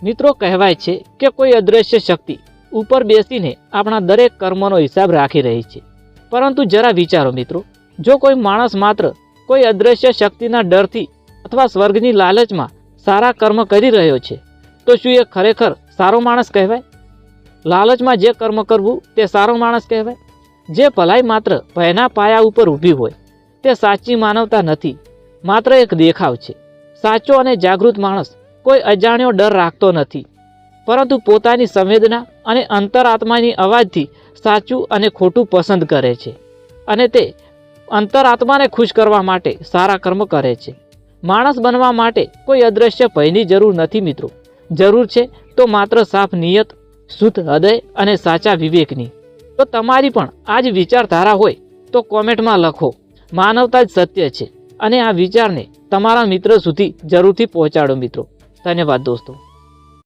મિત્રો, કહેવાય છે કે કોઈ અદૃશ્ય શક્તિ ઉપર બેસીને આપણા દરેક કર્મનો હિસાબ રાખી રહી છે. પરંતુ જરા વિચારો મિત્રો, જો કોઈ માણસ માત્ર કોઈ અદૃશ્ય શક્તિના ડરથી અથવા સ્વર્ગની લાલચમાં સારા કર્મ કરી રહ્યો છે, તો શું એ ખરેખર સારો માણસ કહેવાય? લાલચમાં જે કર્મ કરવું તે સારો માણસ કહેવાય? જે ભલાઈ માત્ર ભયના પાયા ઉપર ઊભી હોય તે સાચી માનવતા નથી, માત્ર એક દેખાવ છે. સાચો અને જાગૃત માણસ કોઈ અજાણ્યો ડર રાખતો નથી, પરંતુ પોતાની સંવેદના અને અંતરાત્માની અવાજથી સાચું અને ખોટું પસંદ કરે છે, અને તે અંતરાત્માને ખુશ કરવા માટે સારા કર્મ કરે છે. માણસ બનવા માટે કોઈ અદૃશ્ય ભયની જરૂર નથી મિત્રો. જરૂર છે તો માત્ર સાફ નિયત, શુદ્ધ હૃદય અને સાચા વિવેકની. તો તમારી પણ આ જ વિચારધારા હોય તો કોમેન્ટમાં લખો, માનવતા જ સત્ય છે, અને આ વિચારને તમારા મિત્ર સુધી જરૂરથી પહોંચાડો મિત્રો. ધન્યવાદ દોસ્તો.